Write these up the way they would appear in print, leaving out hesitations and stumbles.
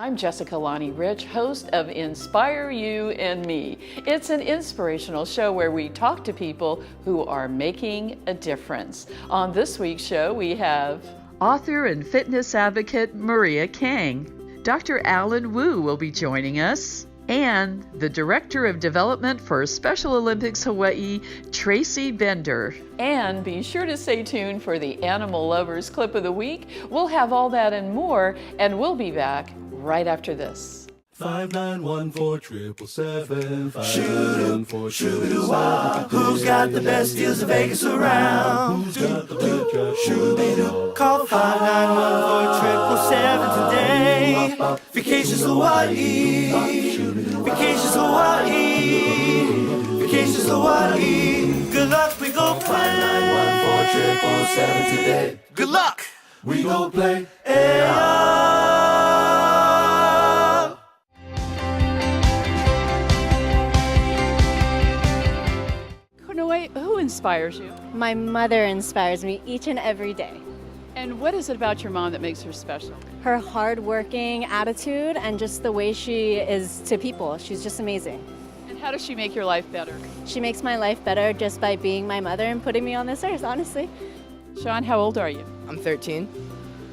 I'm Jessica Lonnie Rich, host of Inspire You and Me. It's an inspirational show where we talk to people who are making a difference. On this week's show, we have author and fitness advocate Maria Kang. Dr. Alan Wu will be joining us, and the Director of Development for Special Olympics Hawaii, Tracey Bender. And be sure to stay tuned for the Animal Lovers Clip of the Week. We'll have all that and more, and we'll be back right after this. 5914-777. Shoot-a-doo-wah. Who's got the best deals in Vegas around? Who's got the good job? Shoot-a-doo. Call 5914-777 today. Vacations Hawaii. Vacations Hawaii. Vacations Hawaii. Good luck, we go play. 5914-777 today. Good luck, we go play. Who inspires you? My mother inspires me each and every day. And what is it about your mom that makes her special? Her hardworking attitude and just the way she is to people. She's just amazing. And how does she make your life better? She makes my life better just by being my mother and putting me on this earth, honestly. Sean, how old are you? I'm 13.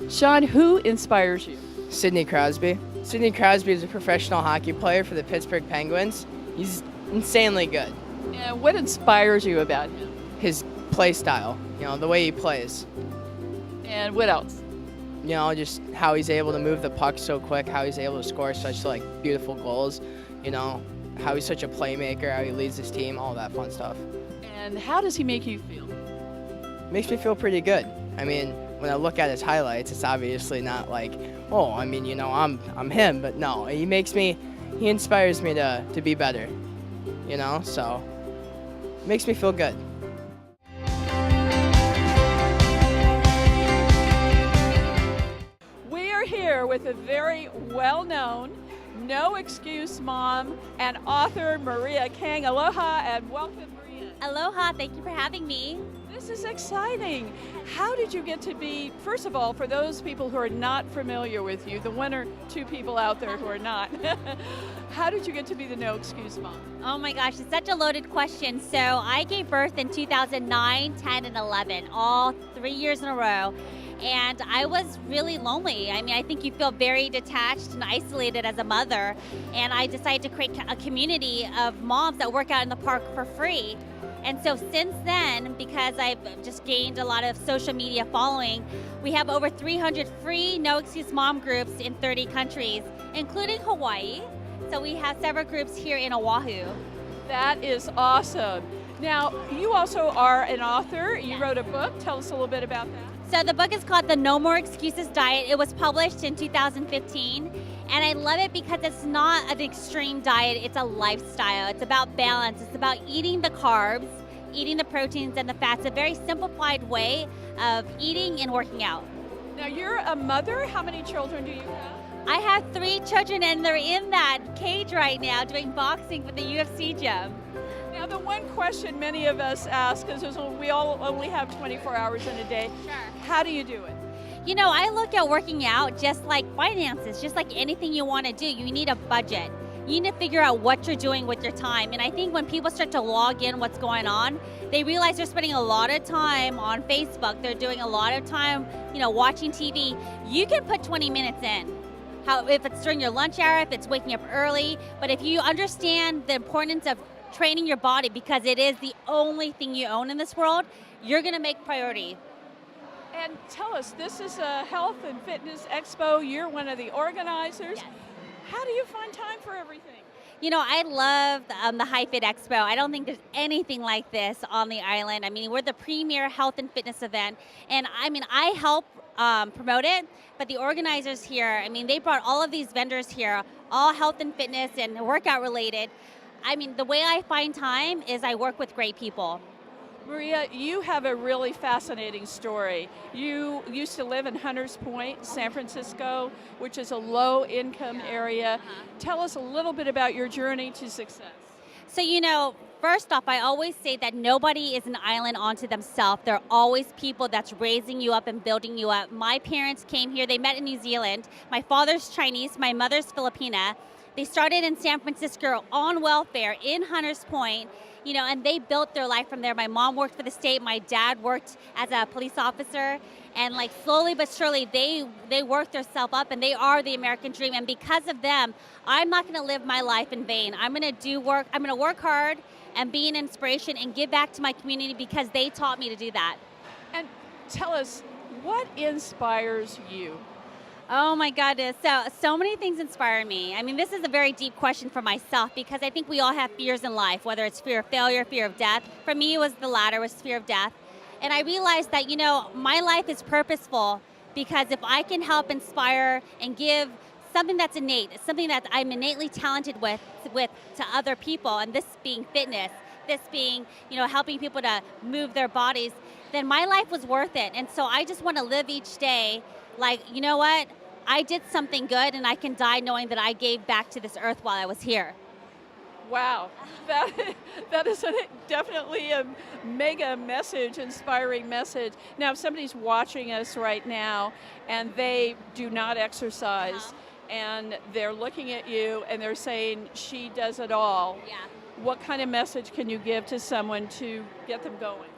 Sean, who inspires you? Sidney Crosby. Sidney Crosby is a professional hockey player for the Pittsburgh Penguins. He's insanely good. And what inspires you about him? His play style, the way he plays. And what else? Just how he's able to move the puck so quick, how he's able to score such beautiful goals, how he's such a playmaker, how he leads his team, all that fun stuff. And how does he make you feel? Makes me feel pretty good. When I look at his highlights, it's obviously not like, I'm him, but no, he inspires me to be better, so it makes me feel good. We are here with a very well-known, no-excuse mom and author, Maria Kang. Aloha and welcome, Maria. Aloha, thank you for having me. This is exciting. How did you get to be, first of all, for those people who are not familiar with you, the one or two people out there who are not, how did you get to be the no excuse mom? Oh my gosh, it's such a loaded question. So I gave birth in 2009, 10, and 11, all 3 years in a row. And I was really lonely. I think you feel very detached and isolated as a mother. And I decided to create a community of moms that work out in the park for free. And so since then, because I've just gained a lot of social media following, we have over 300 free No Excuse Mom groups in 30 countries, including Hawaii. So we have several groups here in Oahu. That is awesome. Now, you also are an author. You wrote a book. Tell us a little bit about that. So the book is called The No More Excuses Diet. It was published in 2015. And I love it because it's not an extreme diet, it's a lifestyle. It's about balance. It's about eating the carbs, eating the proteins and the fats, a very simplified way of eating and working out. Now you're a mother. How many children do you have? I have 3 children and they're in that cage right now doing boxing for the UFC gym. Now the one question many of us ask, because we all only have 24 hours in a day, how do you do it? I look at working out just like finances, just like anything you want to do. You need a budget. You need to figure out what you're doing with your time. And I think when people start to log in what's going on, they realize they're spending a lot of time on Facebook. They're doing a lot of time, watching TV. You can put 20 minutes in. If it's during your lunch hour, if it's waking up early. But if you understand the importance of training your body, because it is the only thing you own in this world, you're going to make priority. And tell us, this is a health and fitness expo. You're one of the organizers. Yes. How do you find time for everything? I love the High Fit Expo. I don't think there's anything like this on the island. We're the premier health and fitness event. And I help promote it, but the organizers here, they brought all of these vendors here, all health and fitness and workout related. The way I find time is I work with great people. Maria, you have a really fascinating story. You used to live in Hunters Point, San Francisco, which is a low-income area. Tell us a little bit about your journey to success. So, first off, I always say that nobody is an island onto themselves. There are always people that's raising you up and building you up. My parents came here, they met in New Zealand. My father's Chinese, my mother's Filipina. They started in San Francisco on welfare in Hunters Point, and they built their life from there. My mom worked for the state, my dad worked as a police officer, and like slowly but surely they worked themselves up, and they are the American dream. And because of them, I'm not gonna live my life in vain. I'm gonna work hard and be an inspiration and give back to my community because they taught me to do that. And tell us, what inspires you? Oh my goodness, so many things inspire me. I mean, this is a very deep question for myself because I think we all have fears in life, whether it's fear of failure, fear of death. For me, it was the latter, was fear of death. And I realized that, my life is purposeful because if I can help inspire and give something that's innate, something that I'm innately talented with to other people, and this being fitness, this being, helping people to move their bodies, then my life was worth it. And so I just want to live each day like, you know what? I did something good and I can die knowing that I gave back to this earth while I was here. Wow, that is definitely a mega message, inspiring message. Now, if somebody's watching us right now and they do not exercise and they're looking at you and they're saying, she does it all, what kind of message can you give to someone to get them going?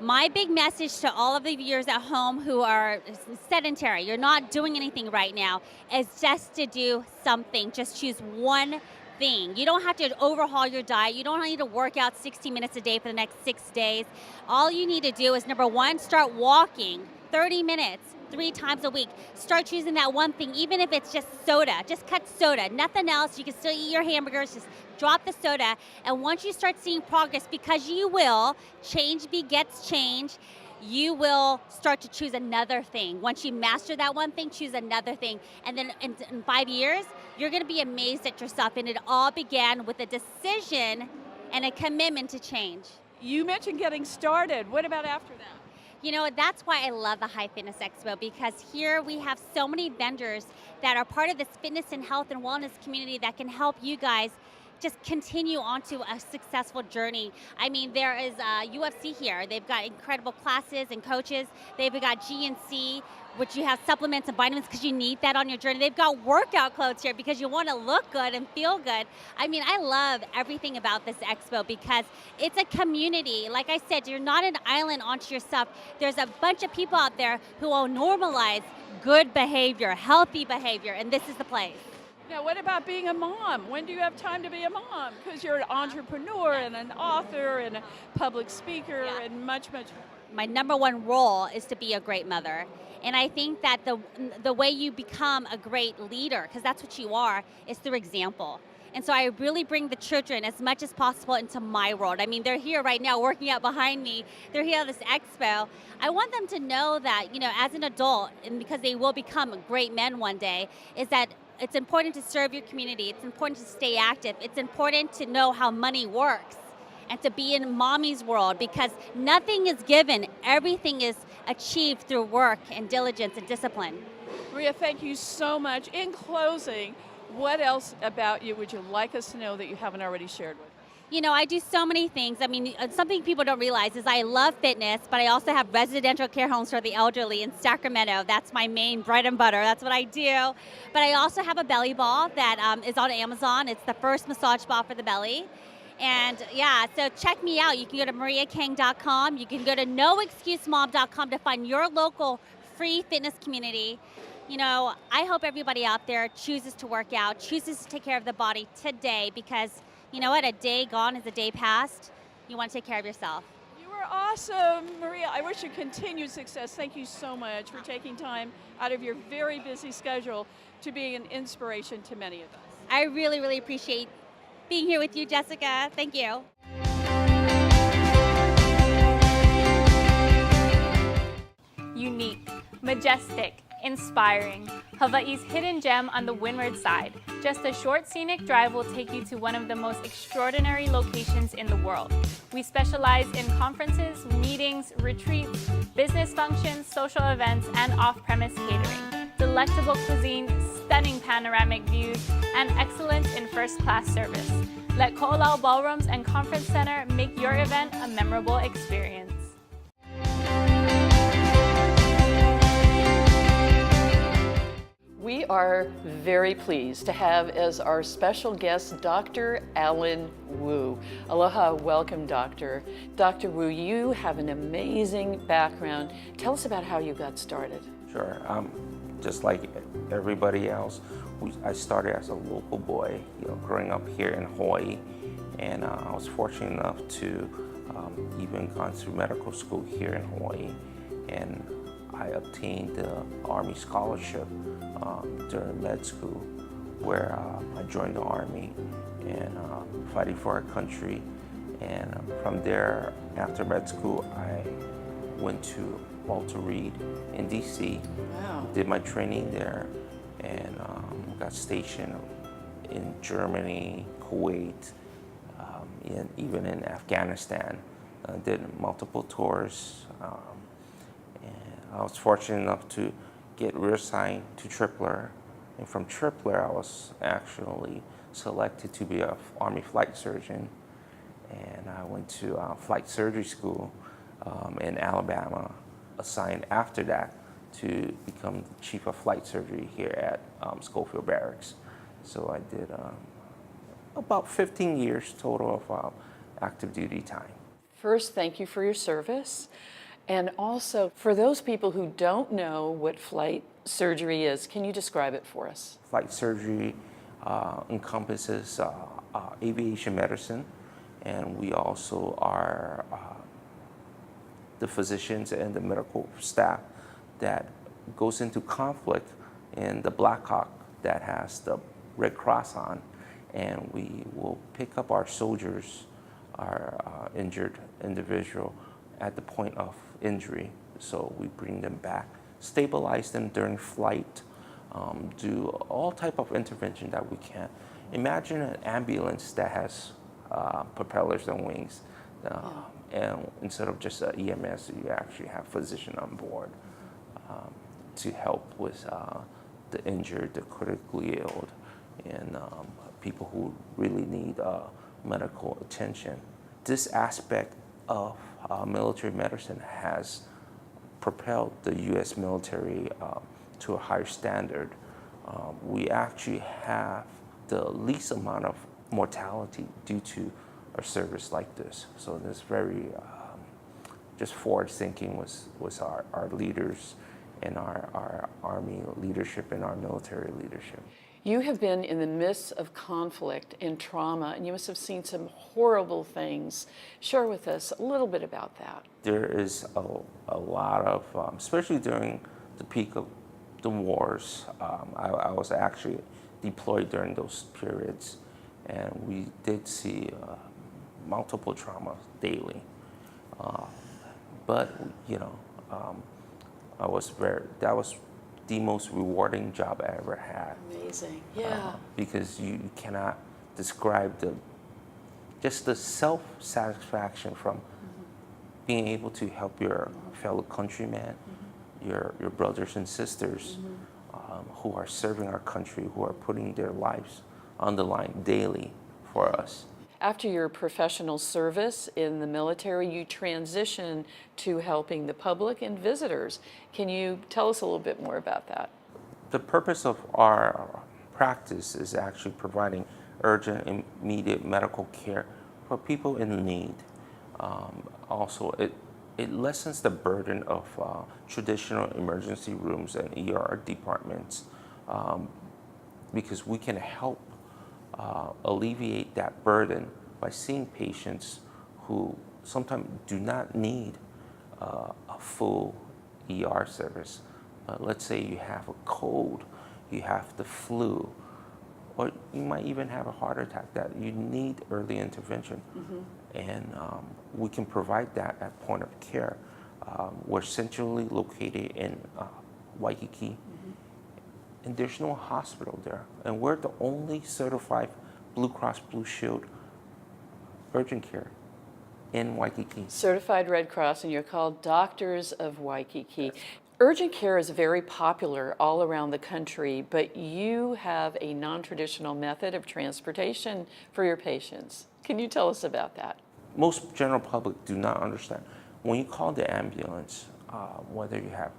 My big message to all of the viewers at home who are sedentary, you're not doing anything right now, is just to do something. Just choose one thing. You don't have to overhaul your diet. You don't need to work out 60 minutes a day for the next 6 days. All you need to do is, number one, start walking 30 minutes. 3 times a week. Start choosing that one thing, even if it's just soda. Just cut soda, nothing else. You can still eat your hamburgers, just drop the soda. And once you start seeing progress, because you will, change begets change, you will start to choose another thing. Once you master that one thing, choose another thing. And then in 5 years, you're gonna be amazed at yourself. And it all began with a decision and a commitment to change. You mentioned getting started. What about after that? That's why I love the High Fitness Expo, because here we have so many vendors that are part of this fitness and health and wellness community that can help you guys just continue onto a successful journey. I mean, there is UFC here. They've got incredible classes and coaches. They've got GNC, which you have supplements and vitamins because you need that on your journey. They've got workout clothes here because you want to look good and feel good. I mean, I love everything about this expo because it's a community. Like I said, you're not an island onto yourself. There's a bunch of people out there who will normalize good behavior, healthy behavior, and this is the place. Now, what about being a mom? When do you have time to be a mom? Because you're an entrepreneur and an author and a public speaker and much, much more. My number one role is to be a great mother. And I think that the way you become a great leader, because that's what you are, is through example. And so I really bring the children as much as possible into my world. I mean, they're here right now working out behind me. They're here at this expo. I want them to know that, as an adult, and because they will become great men one day, is that it's important to serve your community. It's important to stay active. It's important to know how money works and to be in mommy's world, because nothing is given. Everything is achieved through work and diligence and discipline. Maria, thank you so much. In closing, what else about you would you like us to know that you haven't already shared with us? I do so many things. I mean, something people don't realize is I love fitness, but I also have residential care homes for the elderly in Sacramento. That's my main bread and butter. That's what I do. But I also have a belly ball that is on Amazon. It's the first massage ball for the belly. And so check me out. You can go to mariakang.com. You can go to noexcusemom.com to find your local free fitness community. I hope everybody out there chooses to work out, chooses to take care of the body today, because you know what? A day gone is a day past. You want to take care of yourself. You are awesome, Maria. I wish you continued success. Thank you so much for taking time out of your very busy schedule to be an inspiration to many of us. I really, really appreciate being here with you, Jessica. Thank you. Unique, majestic, inspiring. Hawaii's hidden gem on the windward side. Just a short scenic drive will take you to one of the most extraordinary locations in the world. We specialize in conferences, meetings, retreats, business functions, social events, and off-premise catering. Delectable cuisine, stunning panoramic views, and excellence in first-class service. Let Ko'olau Ballrooms and Conference Center make your event a memorable experience. We are very pleased to have as our special guest Dr. Alan Wu. Aloha, welcome, Doctor. Dr. Wu, you have an amazing background. Tell us about how you got started. Sure. Just like everybody else, I started as a local boy, growing up here in Hawaii, and I was fortunate enough to even gone through medical school here in Hawaii, and I obtained the Army scholarship during med school, where I joined the Army and fighting for our country. And from there, after med school, I went to Walter Reed in DC, Wow. did my training there, and got stationed in Germany, Kuwait, and even in Afghanistan. Did multiple tours. And I was fortunate enough to get reassigned to Tripler, and from Tripler I was actually selected to be an Army flight surgeon, and I went to flight surgery school in Alabama, assigned after that to become the chief of flight surgery here at Schofield Barracks. So I did about 15 years total of active duty time. First, thank you for your service. And also, for those people who don't know what flight surgery is, can you describe it for us? Flight surgery encompasses aviation medicine, and we also are the physicians and the medical staff that goes into conflict in the Black Hawk that has the Red Cross on, and we will pick up our soldiers, our injured individual at the point of injury. So we bring them back, stabilize them during flight, do all type of intervention that we can. Imagine an ambulance that has propellers and wings, and instead of just an EMS, you actually have physician on board to help with the injured, the critically ill, and people who really need medical attention. This aspect of military medicine has propelled the U.S. military to a higher standard. We actually have the least amount of mortality due to a service like this. So this very just forward thinking was our leaders and our Army leadership and our military leadership. You have been in the midst of conflict and trauma, and you must have seen some horrible things. Share with us a little bit about that. There is a lot of, especially during the peak of the wars, I was actually deployed during those periods, and we did see multiple traumas daily. But that was the most rewarding job I ever had. Amazing, yeah. Because you cannot describe just the self-satisfaction from being able to help your fellow countrymen, your brothers and sisters who are serving our country, who are putting their lives on the line daily for us. After your professional service in the military, you transitioned to helping the public and visitors. Can you tell us a little bit more about that? The purpose of our practice is actually providing urgent, immediate medical care for people in need. Also, it lessens the burden of traditional emergency rooms and ER departments because we can help alleviate that burden by seeing patients who sometimes do not need a full ER service. Let's say you have a cold, you have the flu, or you might even have a heart attack that you need early intervention. And we can provide that at point of care. We're centrally located in Waikiki, and there's no hospital there. And we're the only certified Blue Cross Blue Shield urgent care in Waikiki. Certified Red Cross, and you're called Doctors of Waikiki. Urgent care is very popular all around the country, but you have a non-traditional method of transportation for your patients. Can you tell us about that? Most general public do not understand. When you call the ambulance, whether you have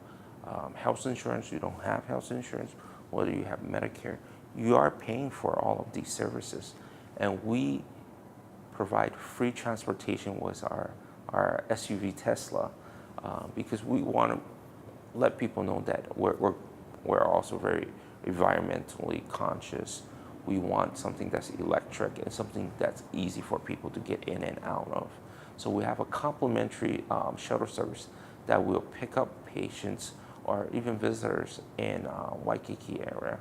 health insurance, you don't have health insurance, whether you have Medicare, you are paying for all of these services. And we provide free transportation with our SUV Tesla because we want to let people know that we're also very environmentally conscious. We want something that's electric and something that's easy for people to get in and out of. So we have a complimentary shuttle service that will pick up patients or even visitors in Waikiki area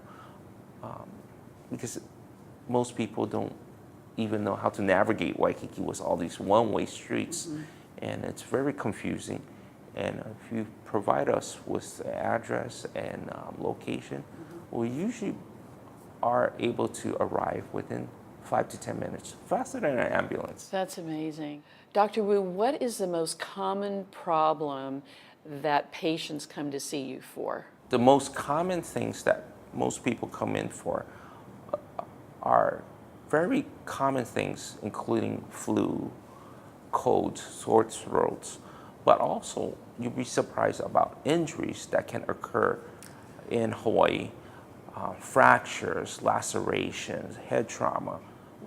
because most people don't even know how to navigate Waikiki with all these one-way streets, and it's very confusing. And if you provide us with the address and location, we usually are able to arrive within 5 to 10 minutes, faster than an ambulance. That's amazing. Dr. Wu, what is the most common problem that patients come to see you for? The most common things that most people come in for are very common things, including flu, colds, sore throats, but also you'll be surprised about injuries that can occur in Hawaii, fractures, lacerations, head trauma.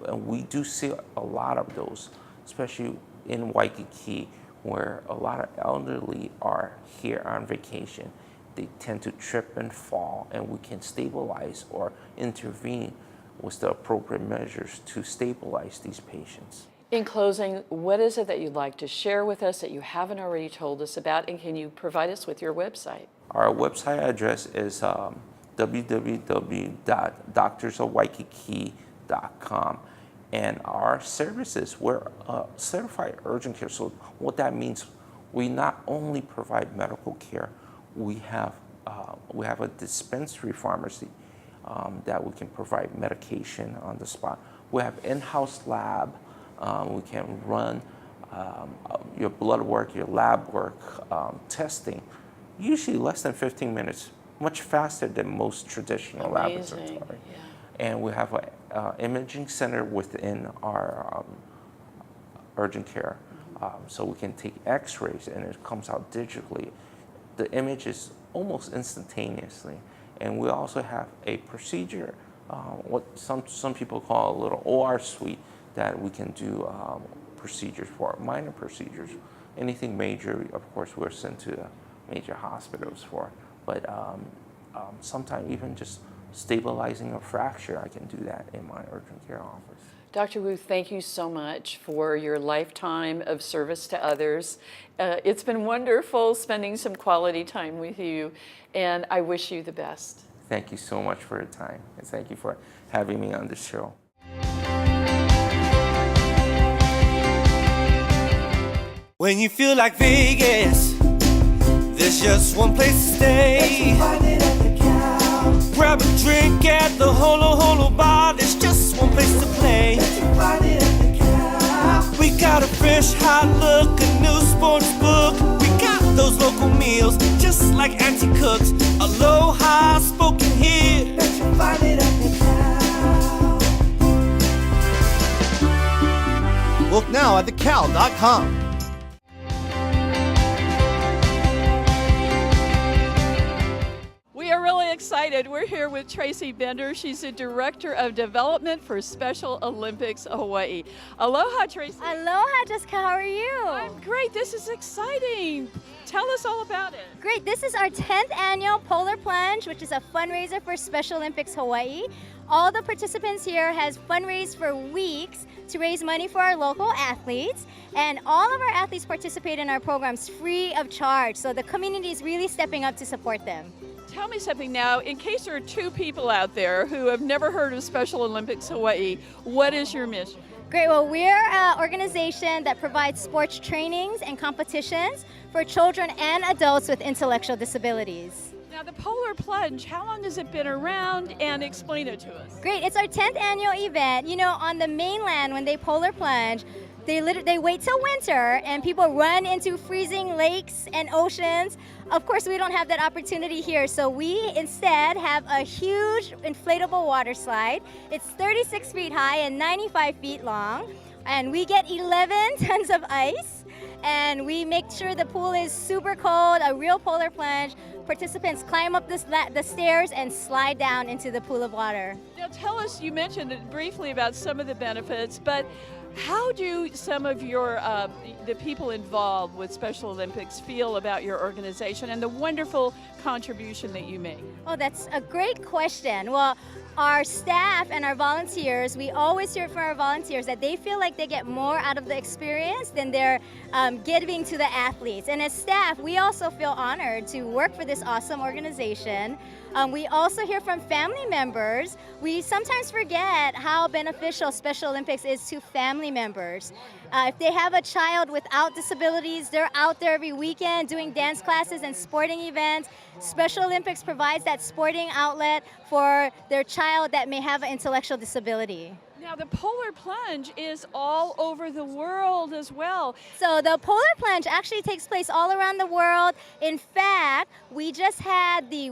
And we do see a lot of those, especially in Waikiki, where a lot of elderly are here on vacation. They tend to trip and fall, and we can stabilize or intervene with the appropriate measures to stabilize these patients. In closing, what is it that you'd like to share with us that you haven't already told us about, and can you provide us with your website? Our website address is www.doctorsofwaikiki.com. And our services, we're certified urgent care. So what that means, we not only provide medical care, we have a dispensary pharmacy that we can provide medication on the spot. We have in-house lab. We can run your blood work, your lab work, testing, usually less than 15 minutes, much faster than most traditional laboratories. Yeah. And we have an imaging center within our urgent care. So we can take x-rays and it comes out digitally. The image is almost instantaneously. And we also have a procedure, what some people call a little OR suite, that we can do procedures for, minor procedures. Anything major, of course, we're sent to major hospitals for. But sometimes even just stabilizing a fracture, I can do that in my urgent care office. Dr. Wu, thank you so much for your lifetime of service to others. It's been wonderful spending some quality time with you, and I wish you the best. Thank you so much for your time, and thank you for having me on the show. When you feel like Vegas, there's just one place to stay. Grab a drink at the Holo Holo Bar, there's just one place to play. We got a fresh, hot look, a new sports book. We got those local meals, just like Auntie cooks. Aloha spoken here. Book now at thecal.com. We are really excited. We're here with Tracey Bender. She's the Director of Development for Special Olympics Hawaii. Aloha, Tracey. Aloha, Jessica. How are you? I'm great. This is exciting. Tell us all about it. Great. This is our 10th annual Polar Plunge, which is a fundraiser for Special Olympics Hawaii. All the participants here has fundraised for weeks to raise money for our local athletes, and all of our athletes participate in our programs free of charge, so the community is really stepping up to support them. Tell me something now, in case there are two people out there who have never heard of Special Olympics Hawaii, what is your mission? Great. Well, we're an organization that provides sports trainings and competitions for children and adults with intellectual disabilities. Now, the Polar Plunge, how long has it been around, and explain it to us? Great. It's our 10th annual event. You know, on the mainland, when they polar plunge, They wait till winter, and people run into freezing lakes and oceans. Of course, we don't have that opportunity here, so we instead have a huge inflatable water slide. It's 36 feet high and 95 feet long, and we get 11 tons of ice, and we make sure the pool is super cold, a real polar plunge. Participants climb up the stairs and slide down into the pool of water. Now tell us, you mentioned it briefly about some of the benefits, but how do some of your the people involved with Special Olympics feel about your organization and the wonderful contribution that you make? Oh, that's a great question. Well, our staff and our volunteers, we always hear from our volunteers that they feel like they get more out of the experience than they're giving to the athletes. And as staff, we also feel honored to work for this awesome organization. We also hear from family members. We sometimes forget how beneficial Special Olympics is to family members. If they have a child without disabilities, they're out there every weekend doing dance classes and sporting events. Special Olympics provides that sporting outlet for their child that may have an intellectual disability. Now the Polar Plunge is all over the world as well. So the Polar Plunge actually takes place all around the world. In fact, we just had the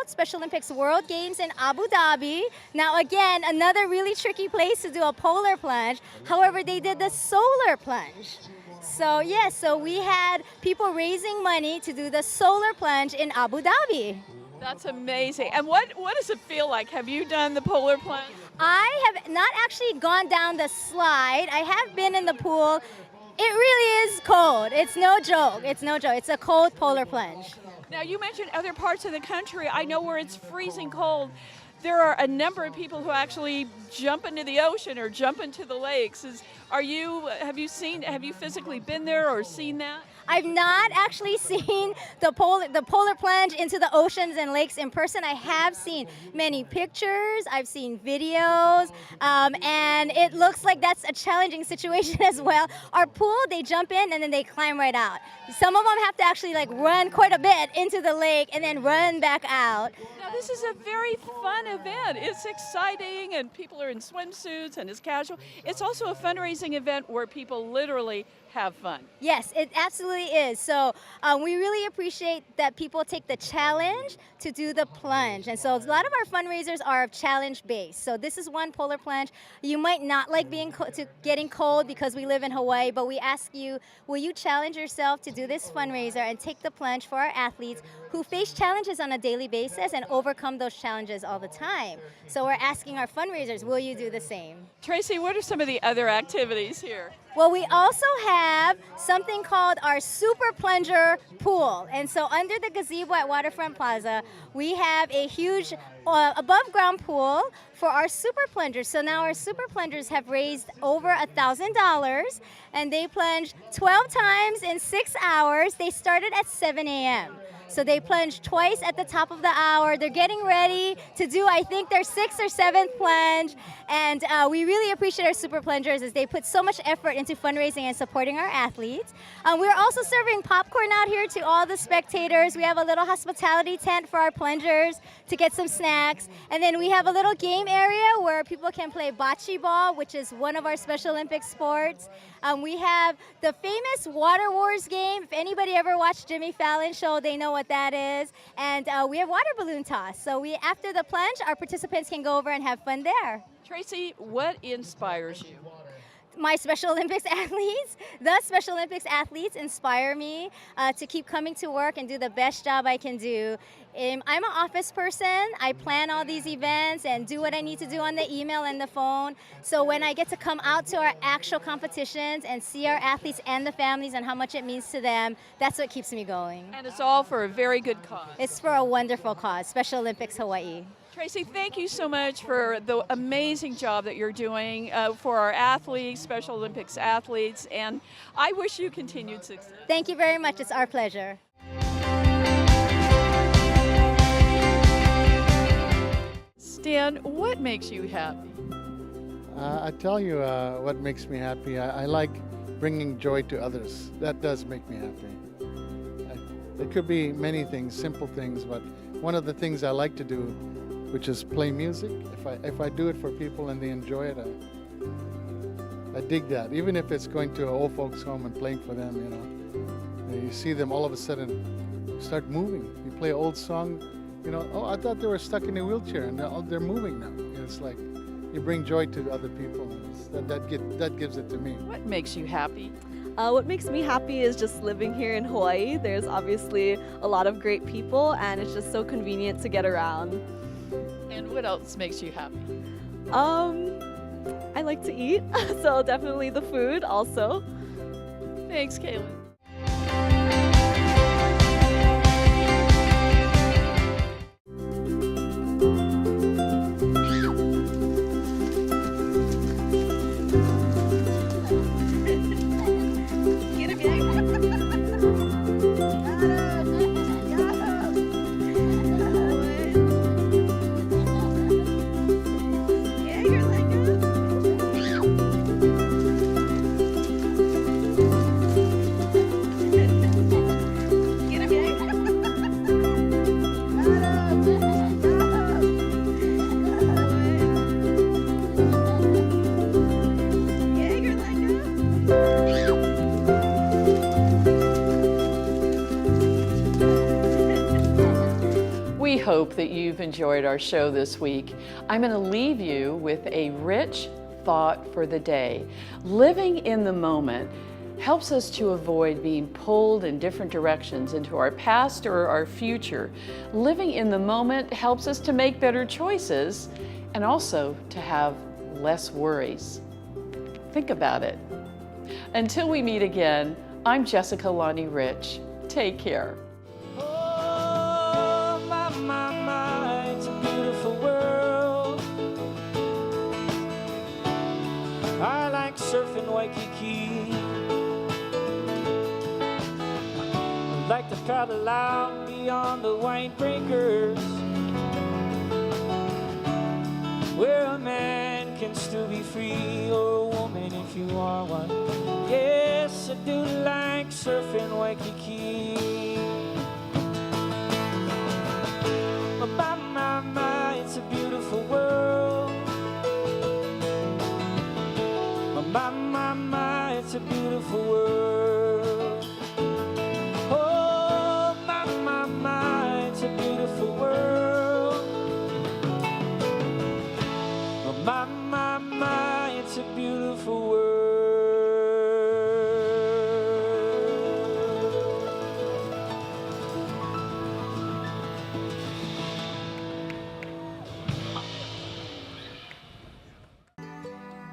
Special Olympics World Games in Abu Dhabi. Now again, another really tricky place to do a polar plunge. However, they did the solar plunge. So yes, so we had people raising money to do the solar plunge in Abu Dhabi. That's amazing. And what does it feel like? Have you done the Polar Plunge? I have not actually gone down the slide. I have been in the pool. It really is cold. It's no joke. It's no joke. It's a cold polar plunge. Now you mentioned other parts of the country. I know where it's freezing cold. There are a number of people who actually jump into the ocean or jump into the lakes. Have you physically been there or seen that? I've not actually seen the polar plunge into the oceans and lakes in person. I have seen many pictures, I've seen videos, and it looks like that's a challenging situation as well. Our pool, they jump in and then they climb right out. Some of them have to actually run quite a bit into the lake and then run back out. Now this is a very fun event. It's exciting and people are in swimsuits and it's casual. It's also a fundraising event where people literally have fun. Yes, it absolutely is. So we really appreciate that people take the challenge to do the plunge. And so a lot of our fundraisers are challenge based. So this is one polar plunge. You might not like getting cold because we live in Hawaii, but we ask you, will you challenge yourself to do this fundraiser and take the plunge for our athletes who face challenges on a daily basis and overcome those challenges all the time. So we're asking our fundraisers, will you do the same? Tracy, what are some of the other activities here? Well, we also have something called our Super Plunger pool. And so under the gazebo at Waterfront Plaza, we have a huge above ground pool for our Super Plungers. So now our Super Plungers have raised over $1,000 and they plunged 12 times in 6 hours. They started at 7 a.m. So they plunge twice at the top of the hour. They're getting ready to do, I think, their 6th or 7th plunge. And we really appreciate our Super Plungers as they put so much effort into fundraising and supporting our athletes. We're also serving popcorn out here to all the spectators. We have a little hospitality tent for our plungers to get some snacks. And then we have a little game area where people can play bocce ball, which is one of our Special Olympic sports. We have the famous Water Wars game. If anybody ever watched Jimmy Fallon's show, they know what that is. And we have water balloon toss. So after the plunge, our participants can go over and have fun there. Tracy, what inspires you? My Special Olympics athletes. The Special Olympics athletes inspire me to keep coming to work and do the best job I can do. I'm an office person. I plan all these events and do what I need to do on the email and the phone. So when I get to come out to our actual competitions and see our athletes and the families and how much it means to them, that's what keeps me going. And it's all for a very good cause. It's for a wonderful cause, Special Olympics Hawaii. Tracy, thank you so much for the amazing job that you're doing for our athletes, Special Olympics athletes, and I wish you continued success. Thank you very much. It's our pleasure. Stan, what makes you happy? I tell you what makes me happy. I like bringing joy to others. That does make me happy. It could be many things, simple things, but one of the things I like to do, which is play music. If I do it for people and they enjoy it, I dig that. Even if it's going to an old folks home and playing for them, you know. You see them all of a sudden start moving. You play an old song, you know, oh, I thought they were stuck in a wheelchair and they're moving now. And it's like you bring joy to other people. That gives it to me. What makes you happy? What makes me happy is just living here in Hawaii. There's obviously a lot of great people and it's just so convenient to get around. And what else makes you happy? I like to eat, so definitely the food also. Thanks, Kaylin. We hope that you've enjoyed our show this week. I'm going to leave you with a rich thought for the day. Living in the moment helps us to avoid being pulled in different directions into our past or our future. Living in the moment helps us to make better choices and also to have less worries. Think about it. Until we meet again, I'm Jessica Lonnie Rich. Take care. It's a beautiful world. I like surfing Waikiki. I like to paddle out beyond the white breakers, where a man can still be free, or a woman if you are one. Yes, I do like surfing Waikiki. My, it's a beautiful world. My, it's a beautiful world. Oh, my, it's a beautiful world. My, it's a beautiful world.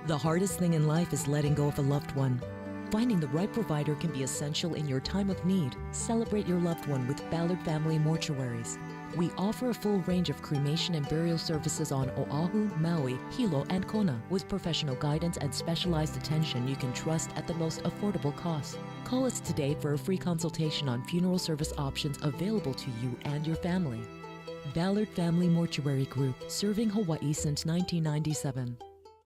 The hardest thing in life is letting go of a loved one. Finding the right provider can be essential in your time of need. Celebrate your loved one with Ballard Family Mortuaries. We offer a full range of cremation and burial services on Oahu, Maui, Hilo, and Kona with professional guidance and specialized attention you can trust at the most affordable cost. Call us today for a free consultation on funeral service options available to you and your family. Ballard Family Mortuary Group, serving Hawaii since 1997.